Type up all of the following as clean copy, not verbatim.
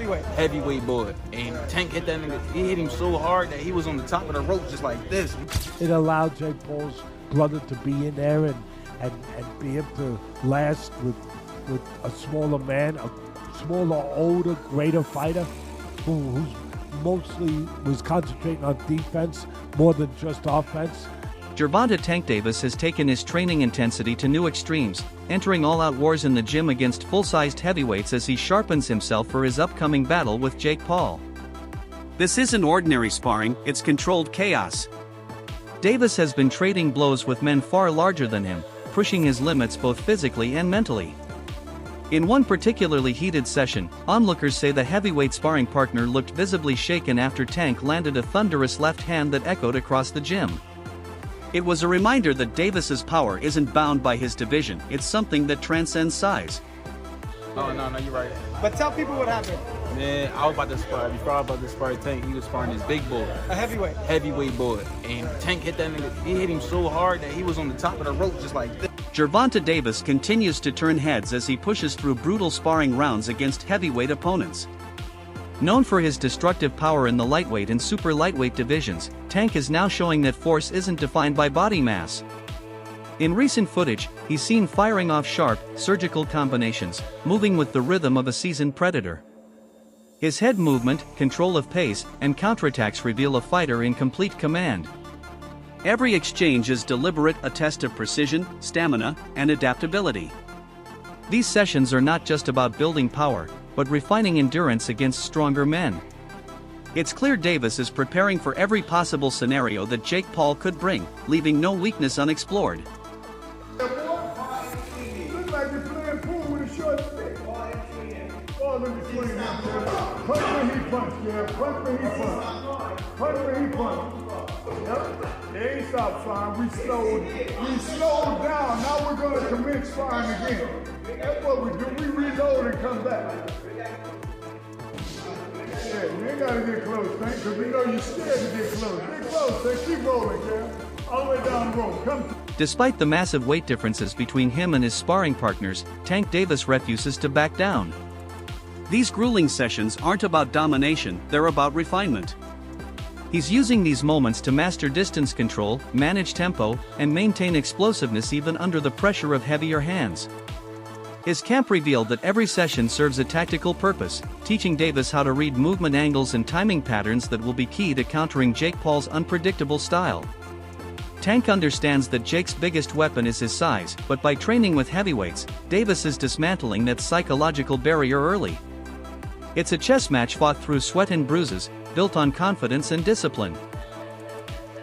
heavyweight? Heavyweight boy. And Tank hit that nigga. He hit him so hard that he was on the top of the rope just like this. It allowed Jake Paul's brother to be in there and be able to last with a smaller man, a smaller, older, greater fighter who's mostly was concentrating on defense more than just offense. Gervonta Tank Davis has taken his training intensity to new extremes, entering all-out wars in the gym against full-sized heavyweights as he sharpens himself for his upcoming battle with Jake Paul. This isn't ordinary sparring, it's controlled chaos. Davis has been trading blows with men far larger than him, pushing his limits both physically and mentally. In one particularly heated session, onlookers say the heavyweight sparring partner looked visibly shaken after Tank landed a thunderous left hand that echoed across the gym. It was a reminder that Davis's power isn't bound by his division, it's something that transcends size. Oh, no, you're right. But tell people what happened. Man, I was about to spar. Before I was about to spar Tank, he was sparring this big boy. A heavyweight? Heavyweight boy. And Tank hit that nigga. He hit him so hard that he was on the top of the rope just like this. Gervonta Davis continues to turn heads as he pushes through brutal sparring rounds against heavyweight opponents. Known for his destructive power in the lightweight and super lightweight divisions, Tank is now showing that force isn't defined by body mass. In recent footage, he's seen firing off sharp, surgical combinations, moving with the rhythm of a seasoned predator. His head movement, control of pace, and counterattacks reveal a fighter in complete command. Every exchange is deliberate, a test of precision, stamina, and adaptability. These sessions are not just about building power, but refining endurance against stronger men. It's clear Davis is preparing for every possible scenario that Jake Paul could bring, leaving no weakness unexplored. Look like you're playing pool with a short stick. Oh, let me swing that. Punch when he punch, yeah. Punch when he punch. Punch when he punch. Yep. They ain't stopped firing. We slowed down. Now we're gonna commence firing again. That's what we do. We reload and come back. Yeah, you ain't gotta get close, man, because we know you're scared to get close. Get close, man. Keep rolling, Cam. All the way down the road. Come. Despite the massive weight differences between him and his sparring partners, Tank Davis refuses to back down. These grueling sessions aren't about domination, they're about refinement. He's using these moments to master distance control, manage tempo, and maintain explosiveness even under the pressure of heavier hands. His camp revealed that every session serves a tactical purpose, teaching Davis how to read movement angles and timing patterns that will be key to countering Jake Paul's unpredictable style. Tank understands that Jake's biggest weapon is his size, but by training with heavyweights, Davis is dismantling that psychological barrier early. It's a chess match fought through sweat and bruises, built on confidence and discipline.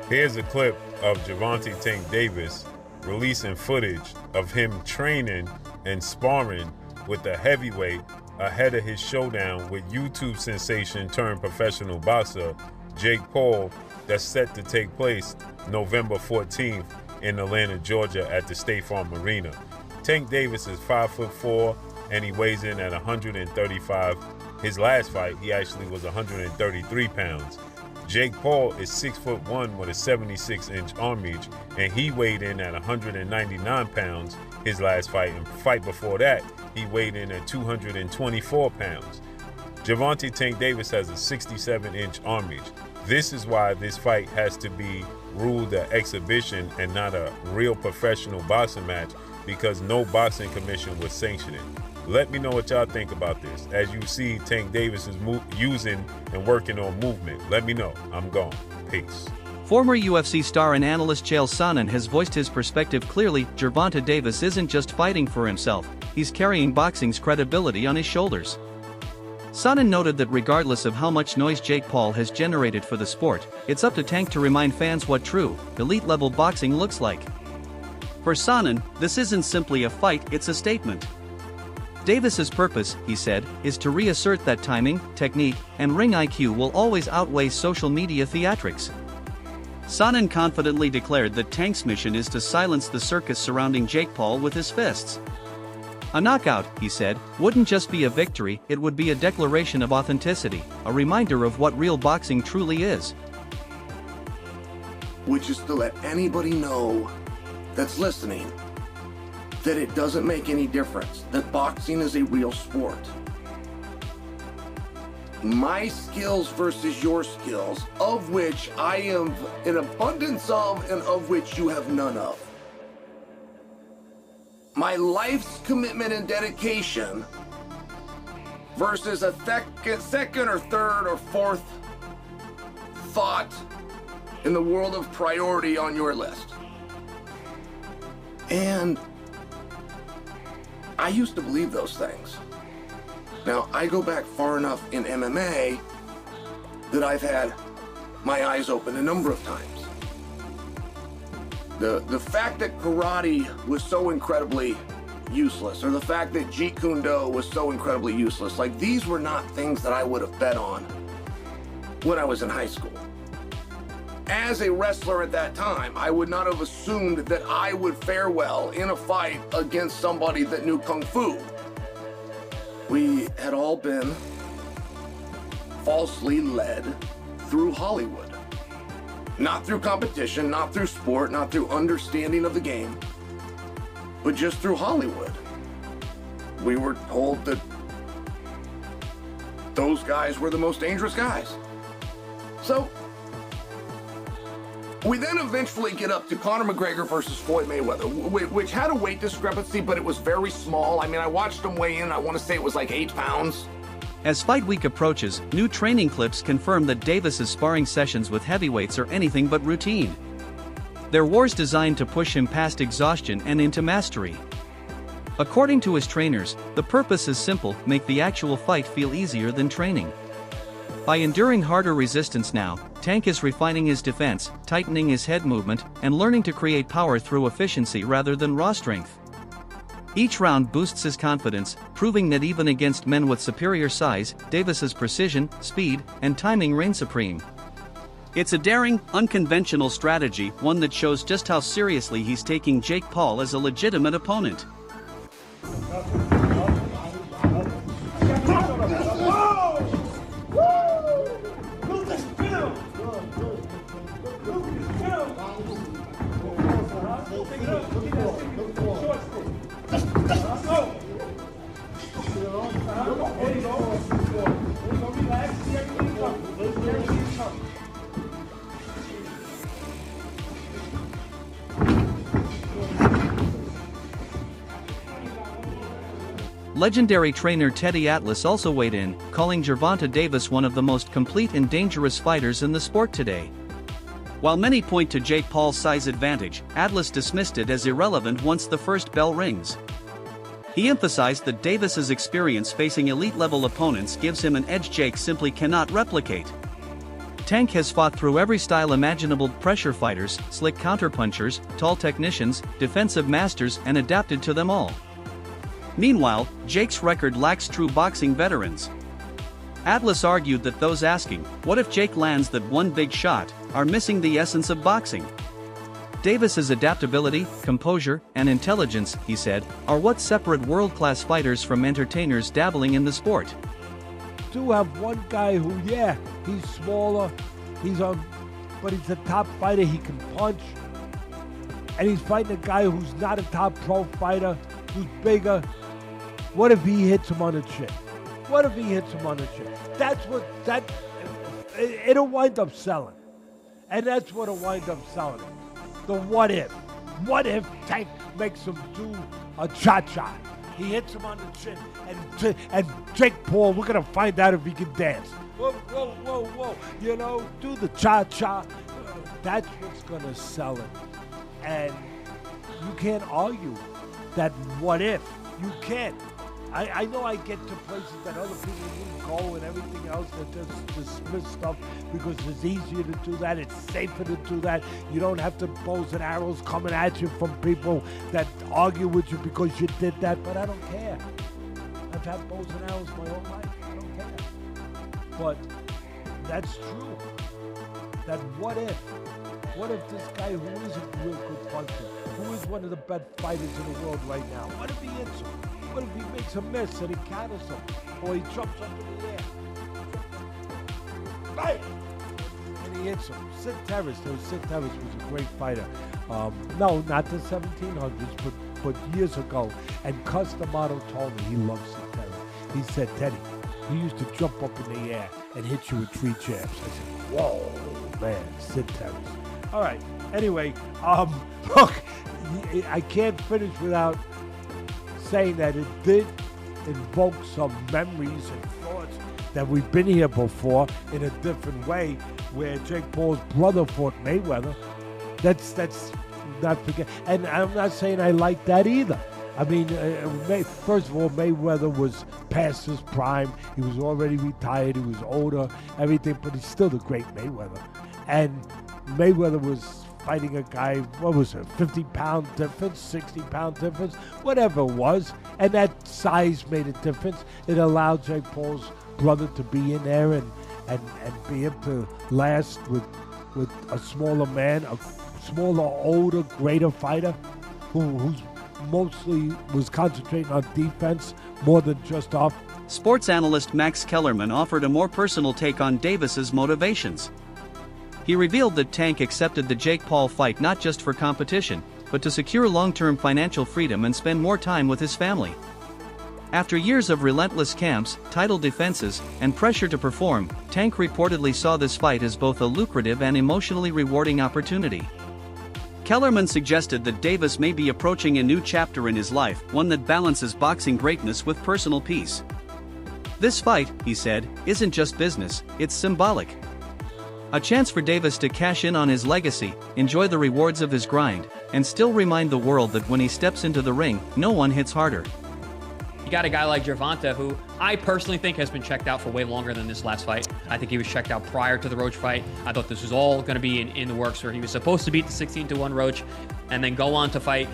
Here's a clip of Gervonta Tank Davis releasing footage of him training and sparring with a heavyweight ahead of his showdown with YouTube sensation turned professional boxer Jake Paul that's set to take place November 14th in Atlanta, Georgia at the State Farm Arena. Tank Davis is 5'4" and he weighs in at 135. His last fight, he actually was 133 pounds. Jake Paul is 6'1" with a 76-inch arm reach, and he weighed in at 199 pounds his last fight. And fight before that, he weighed in at 224 pounds. Gervonta Tank Davis has a 67-inch arm reach. This is why this fight has to be ruled an exhibition and not a real professional boxing match, because no boxing commission would sanction it. Let me know what y'all think about this. As you see, Tank Davis is using and working on movement. Let me know. I'm gone. Peace. Former UFC star and analyst Chael Sonnen has voiced his perspective clearly. Gervonta Davis isn't just fighting for himself, he's carrying boxing's credibility on his shoulders. Sonnen noted that regardless of how much noise Jake Paul has generated for the sport, it's up to Tank to remind fans what true, elite-level boxing looks like. For Sonnen, this isn't simply a fight, it's a statement. Davis's purpose, he said, is to reassert that timing, technique, and ring IQ will always outweigh social media theatrics. Sonnen confidently declared that Tank's mission is to silence the circus surrounding Jake Paul with his fists. A knockout, he said, wouldn't just be a victory, it would be a declaration of authenticity, a reminder of what real boxing truly is. Which is to let anybody know that's listening that it doesn't make any difference, that boxing is a real sport. my skills versus your skills, of which I am an abundance of and of which you have none of. My life's commitment and dedication versus a second or third or fourth thought in the world of priority on your list. And I used to believe those things. Now, I go back far enough in MMA that I've had my eyes open a number of times. The fact that karate was so incredibly useless, or the fact that Jeet Kune Do was so incredibly useless, like, these were not things that I would have bet on when I was in high school. As a wrestler at that time, I would not have assumed that I would fare well in a fight against somebody that knew Kung Fu. We had all been falsely led through Hollywood. Not through competition, not through sport, not through understanding of the game, but just through Hollywood. We were told that those guys were the most dangerous guys. So, we then eventually get up to Conor McGregor versus Floyd Mayweather, which had a weight discrepancy, but it was very small. I mean, I watched him weigh in, I want to say it was like 8 pounds. As fight week approaches, new training clips confirm that Davis's sparring sessions with heavyweights are anything but routine. They're wars designed to push him past exhaustion and into mastery. According to his trainers, the purpose is simple: make the actual fight feel easier than training. By enduring harder resistance now, Tank is refining his defense, tightening his head movement, and learning to create power through efficiency rather than raw strength. Each round boosts his confidence, proving that even against men with superior size, Davis's precision, speed, and timing reign supreme. It's a daring, unconventional strategy, one that shows just how seriously he's taking Jake Paul as a legitimate opponent. Legendary trainer Teddy Atlas also weighed in, calling Gervonta Davis one of the most complete and dangerous fighters in the sport today. While many point to Jake Paul's size advantage, Atlas dismissed it as irrelevant once the first bell rings. He emphasized that Davis's experience facing elite-level opponents gives him an edge Jake simply cannot replicate. Tank has fought through every style imaginable: pressure fighters, slick counterpunchers, tall technicians, defensive masters, and adapted to them all. Meanwhile, Jake's record lacks true boxing veterans. Atlas argued that those asking, "What if Jake lands that one big shot?" are missing the essence of boxing. Davis's adaptability, composure, and intelligence, he said, are what separate world-class fighters from entertainers dabbling in the sport. Do have one guy who, yeah, he's smaller, but he's a top fighter, he can punch, and he's fighting a guy who's not a top pro fighter, who's bigger. What if he hits him on the chin? What if he hits him on the chin? It'll wind up selling. And that's what'll wind up selling it. The what if. What if Tank makes him do a cha-cha? He hits him on the chin, and Jake Paul, we're gonna find out if he can dance. Whoa, whoa, whoa, whoa. You know, do the cha-cha. That's what's gonna sell it. And you can't argue that what if. You can't. I know I get to places that other people wouldn't go and everything else, that just dismiss stuff because it's easier to do that, it's safer to do that. You don't have to bows and arrows coming at you from people that argue with you because you did that, but I don't care. I've had bows and arrows my whole life, I don't care. But that's true. That what if this guy who is a real good puncher, who is one of the best fighters in the world right now, what if he hits him? What if he makes a miss and he counters him? Or he jumps up in the air? Bang! And he hits him. Sid Terrace was a great fighter. No, not the 1700s, but years ago. And Customato told me he loves Sid Terrace. He said, Teddy, he used to jump up in the air and hit you with 3 jabs. I said, whoa, man, Sid Terrace. All right, anyway, look, I can't finish without saying that it did invoke some memories and thoughts that we've been here before in a different way, where Jake Paul's brother fought Mayweather. That's not forget. And I'm not saying I like that either. I mean, first of all, Mayweather was past his prime. He was already retired. He was older, everything, but he's still the great Mayweather. And Mayweather was fighting a guy, what was it, 50-pound difference, 60-pound difference, whatever it was. And that size made a difference. It allowed Jake Paul's brother to be in there and be able to last with a smaller man, a smaller, older, greater fighter who's mostly was concentrating on defense more than just off. Sports analyst Max Kellerman offered a more personal take on Davis's motivations. He revealed that Tank accepted the Jake Paul fight not just for competition, but to secure long-term financial freedom and spend more time with his family. After years of relentless camps, title defenses, and pressure to perform, Tank reportedly saw this fight as both a lucrative and emotionally rewarding opportunity. Kellerman suggested that Davis may be approaching a new chapter in his life, one that balances boxing greatness with personal peace. This fight, he said, isn't just business, it's symbolic. A chance for Davis to cash in on his legacy, enjoy the rewards of his grind, and still remind the world that when he steps into the ring, no one hits harder. You got a guy like Gervonta, who I personally think has been checked out for way longer than this last fight. I think he was checked out prior to the Roach fight. I thought this was all going to be in the works, where he was supposed to beat the 16-1 Roach and then go on to fight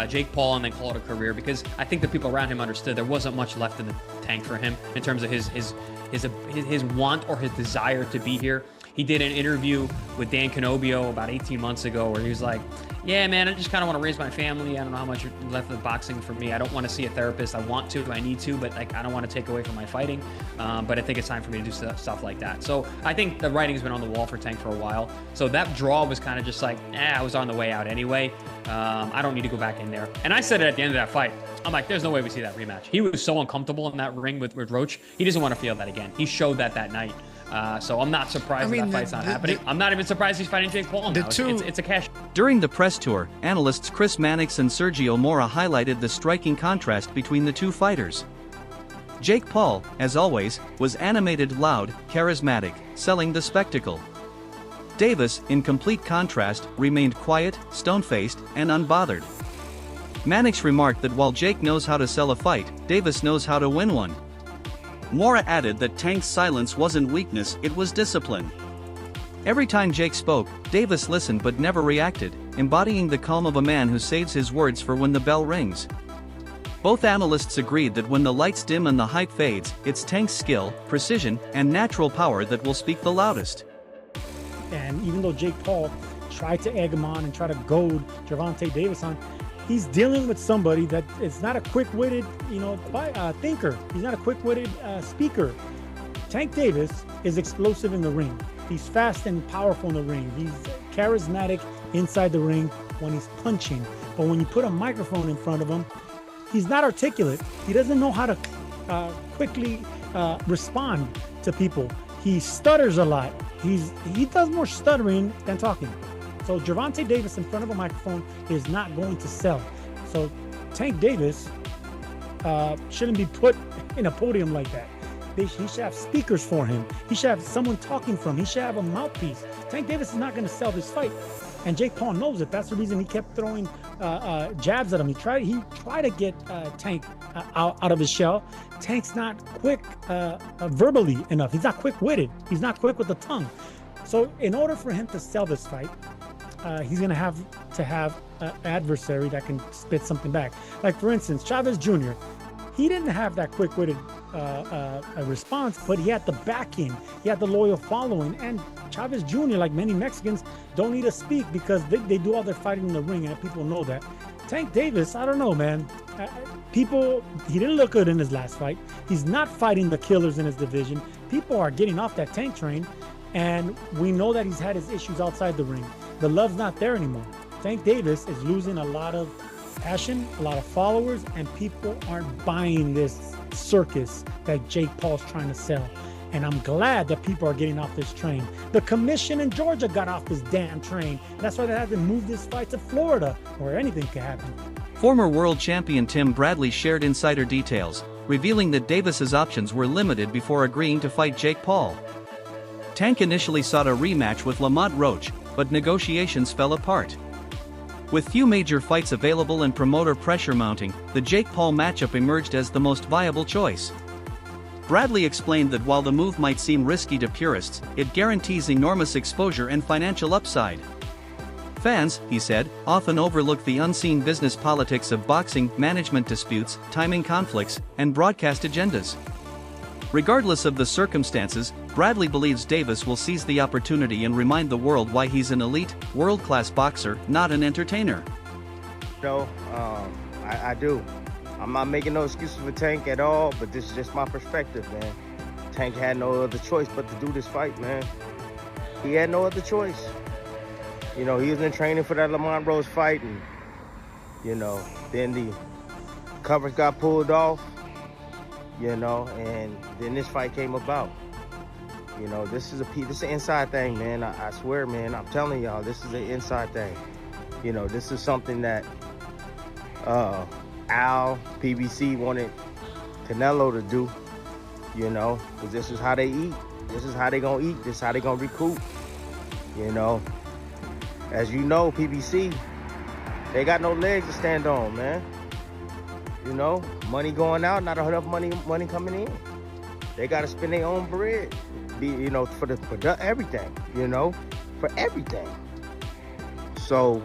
Jake Paul and then call it a career, because I think the people around him understood there wasn't much left in the tank for him in terms of his want or his desire to be here. He did an interview with Dan Canobio about 18 months ago where he was like, yeah, man, I just kind of want to raise my family. I don't know how much left of boxing for me. I don't want to see a therapist. I want to, I need to, but like, I don't want to take away from my fighting. But I think it's time for me to do stuff like that. So I think the writing's been on the wall for Tank for a while. So that draw was kind of just like, I was on the way out anyway. I don't need to go back in there. And I said it at the end of that fight. I'm like, there's no way we see that rematch. He was so uncomfortable in that ring with Roach. He doesn't want to feel that again. He showed that night. So I'm not surprised that fight's not happening. I'm not even surprised he's fighting Jake Paul now. It's a cash. During the press tour, analysts Chris Mannix and Sergio Mora highlighted the striking contrast between the two fighters. Jake Paul, as always, was animated, loud, charismatic, selling the spectacle. Davis, in complete contrast, remained quiet, stone-faced, and unbothered. Mannix remarked that while Jake knows how to sell a fight, Davis knows how to win one. Mora added that Tank's silence wasn't weakness, it was discipline. Every time Jake spoke, Davis listened but never reacted, embodying the calm of a man who saves his words for when the bell rings. Both analysts agreed that when the lights dim and the hype fades, it's Tank's skill, precision, and natural power that will speak the loudest. And even though Jake Paul tried to egg him on and try to goad Gervonta Davis on, he's dealing with somebody that is not a quick-witted, thinker. He's not a quick-witted speaker. Tank Davis is explosive in the ring. He's fast and powerful in the ring. He's charismatic inside the ring when he's punching. But when you put a microphone in front of him, he's not articulate. He doesn't know how to quickly respond to people. He stutters a lot. He does more stuttering than talking. So Gervonta Davis in front of a microphone is not going to sell. So Tank Davis shouldn't be put in a podium like that. He should have speakers for him. He should have someone talking for him. He should have a mouthpiece. Tank Davis is not going to sell this fight. And Jake Paul knows it. That's the reason he kept throwing jabs at him. He tried to get Tank out of his shell. Tank's not quick verbally enough. He's not quick-witted. He's not quick with the tongue. So in order for him to sell this fight, he's going to have an adversary that can spit something back. Like, for instance, Chavez Jr., he didn't have that quick-witted response, but he had the backing. He had the loyal following. And Chavez Jr., like many Mexicans, don't need to speak because they do all their fighting in the ring, and people know that. Tank Davis, I don't know, man. He didn't look good in his last fight. He's not fighting the killers in his division. People are getting off that Tank train, and we know that he's had his issues outside the ring. The love's not there anymore. Tank Davis is losing a lot of passion, a lot of followers, and people aren't buying this circus that Jake Paul's trying to sell. And I'm glad that people are getting off this train. The commission in Georgia got off this damn train. That's why they had to move this fight to Florida, where anything could happen. Former world champion Tim Bradley shared insider details, revealing that Davis's options were limited before agreeing to fight Jake Paul. Tank initially sought a rematch with Lamont Roach, but negotiations fell apart. With few major fights available and promoter pressure mounting, the Jake Paul matchup emerged as the most viable choice. Bradley explained that while the move might seem risky to purists, it guarantees enormous exposure and financial upside. Fans, he said, often overlook the unseen business politics of boxing, management disputes, timing conflicts, and broadcast agendas. Regardless of the circumstances, Bradley believes Davis will seize the opportunity and remind the world why he's an elite, world-class boxer, not an entertainer. No, I do. I'm not making no excuses for Tank at all, but this is just my perspective, man. Tank had no other choice but to do this fight, man. He had no other choice. You know, he was in training for that Lamont Rose fight, and, you know, then the covers got pulled off, you know, and then this fight came about. You know, this is an inside thing, man. I swear, man, I'm telling y'all, this is an inside thing. You know, this is something that Al, PBC wanted Canelo to do, you know, because this is how they eat. This is how they gonna eat. This is how they gonna recoup, you know. As you know, PBC, they got no legs to stand on, man. You know, money going out, not enough money coming in. They got to spend their own bread, you know, for everything, you know, for everything. So,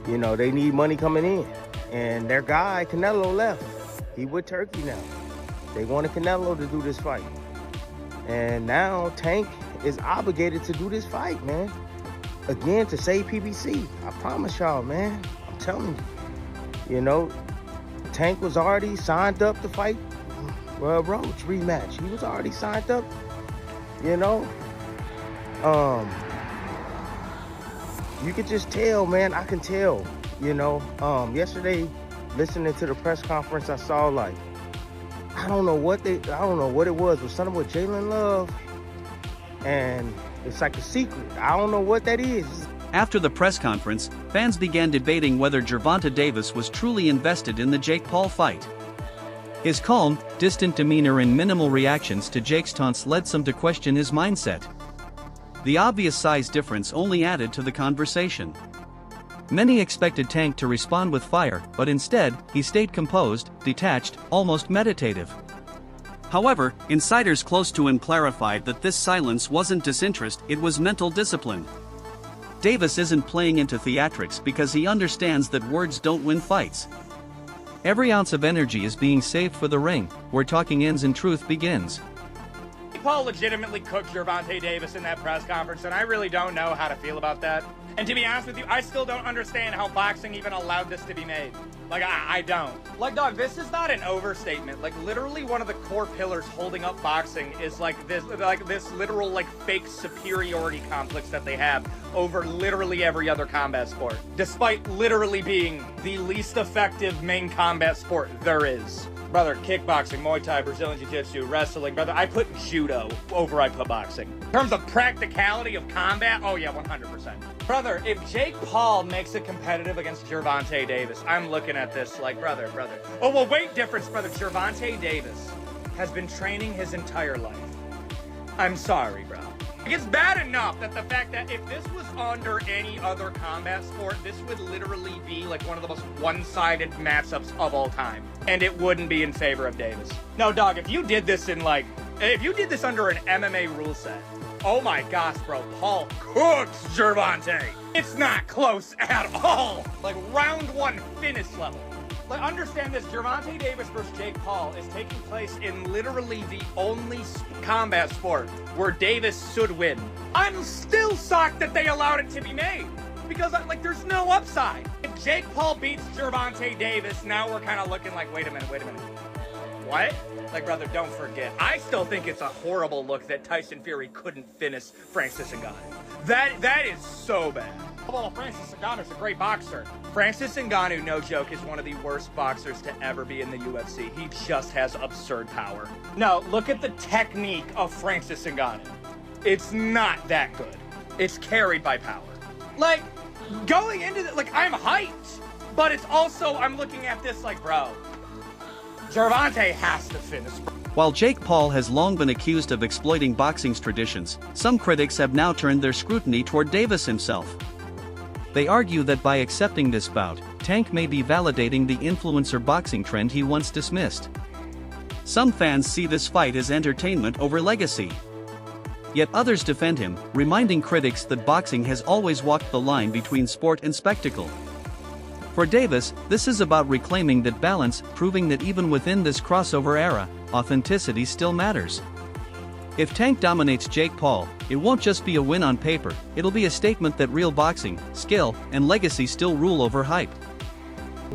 you know, they need money coming in. And their guy, Canelo, left. He with Turkey now. They wanted Canelo to do this fight. And now Tank is obligated to do this fight, man. Again, to save PBC. I promise y'all, man. I'm telling you. You know, Tank was already signed up to fight Roach rematch. He was already signed up, you know. You could just tell, man. I can tell, you know. Yesterday, listening to the press conference, I saw, like, I don't know what it was. It was something with Jalen Love, and it's like a secret. I don't know what that is. After the press conference, fans began debating whether Gervonta Davis was truly invested in the Jake Paul fight. His calm, distant demeanor and minimal reactions to Jake's taunts led some to question his mindset. The obvious size difference only added to the conversation. Many expected Tank to respond with fire, but instead, he stayed composed, detached, almost meditative. However, insiders close to him clarified that this silence wasn't disinterest, it was mental discipline. Davis isn't playing into theatrics because he understands that words don't win fights. Every ounce of energy is being saved for the ring, where talking ends and truth begins. Paul legitimately cooked Gervonta Davis in that press conference, and I really don't know how to feel about that. And to be honest with you, I still don't understand how boxing even allowed this to be made. Like, I don't. Like, dog, this is not an overstatement. Like, literally one of the core pillars holding up boxing is this literal, like, fake superiority complex that they have over literally every other combat sport. Despite literally being the least effective main combat sport there is. Brother, kickboxing, Muay Thai, Brazilian Jiu-Jitsu, wrestling, brother, I put judo over I put boxing. In terms of practicality of combat, oh yeah, 100%. Brother, if Jake Paul makes it competitive against Gervonta Davis, I'm looking at this like, brother. Oh, well, weight difference, brother. Gervonta Davis has been training his entire life. I'm sorry, bro. It's bad enough that the fact that if this was under any other combat sport, this would literally be like one of the most one-sided matchups of all time. And it wouldn't be in favor of Davis. No, dog, if you did this under an MMA rule set, oh my gosh, bro, Paul cooks Gervonta. It's not close at all. Like round one finish level. Like, understand this, Gervonta Davis versus Jake Paul is taking place in literally the only combat sport where Davis should win. I'm still shocked that they allowed it to be made. Because, like, there's no upside. If Jake Paul beats Gervonta Davis, now we're kind of looking like, wait a minute. what? Like, brother, don't forget. I still think it's a horrible look that Tyson Fury couldn't finish Francis Ngannou. That is so bad. Well, Francis Ngannou's a great boxer. Francis Ngannou, no joke, is one of the worst boxers to ever be in the UFC. He just has absurd power. No, look at the technique of Francis Ngannou. It's not that good. It's carried by power. Like, going into the, like, I'm hyped, but it's also, I'm looking at this like, bro, Gervonta has to finish. While Jake Paul has long been accused of exploiting boxing's traditions, some critics have now turned their scrutiny toward Davis himself. They argue that by accepting this bout, Tank may be validating the influencer boxing trend he once dismissed. Some fans see this fight as entertainment over legacy. Yet others defend him, reminding critics that boxing has always walked the line between sport and spectacle. For Davis, this is about reclaiming that balance, proving that even within this crossover era, authenticity still matters. If Tank dominates Jake Paul, it won't just be a win on paper, it'll be a statement that real boxing, skill, and legacy still rule over hype.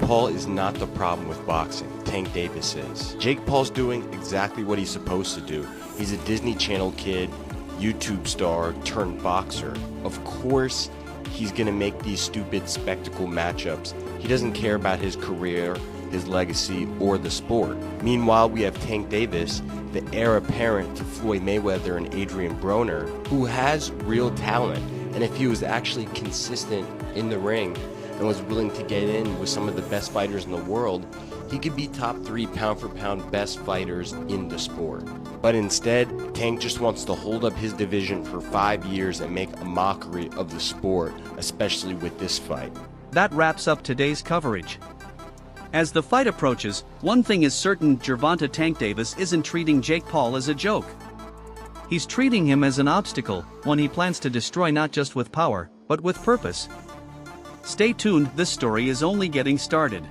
Paul is not the problem with boxing, Tank Davis is. Jake Paul's doing exactly what he's supposed to do. He's a Disney Channel kid, YouTube star turned boxer. Of course, he's gonna make these stupid spectacle matchups. He doesn't care about his career, his legacy, or the sport. Meanwhile, we have Tank Davis, the heir apparent to Floyd Mayweather and Adrian Broner, who has real talent. And if he was actually consistent in the ring and was willing to get in with some of the best fighters in the world, he could be top 3 pound for pound best fighters in the sport. But instead, Tank just wants to hold up his division for 5 years and make a mockery of the sport, especially with this fight. That wraps up today's coverage. As the fight approaches, one thing is certain: Gervonta Tank Davis isn't treating Jake Paul as a joke. He's treating him as an obstacle, one he plans to destroy not just with power, but with purpose. Stay tuned, this story is only getting started.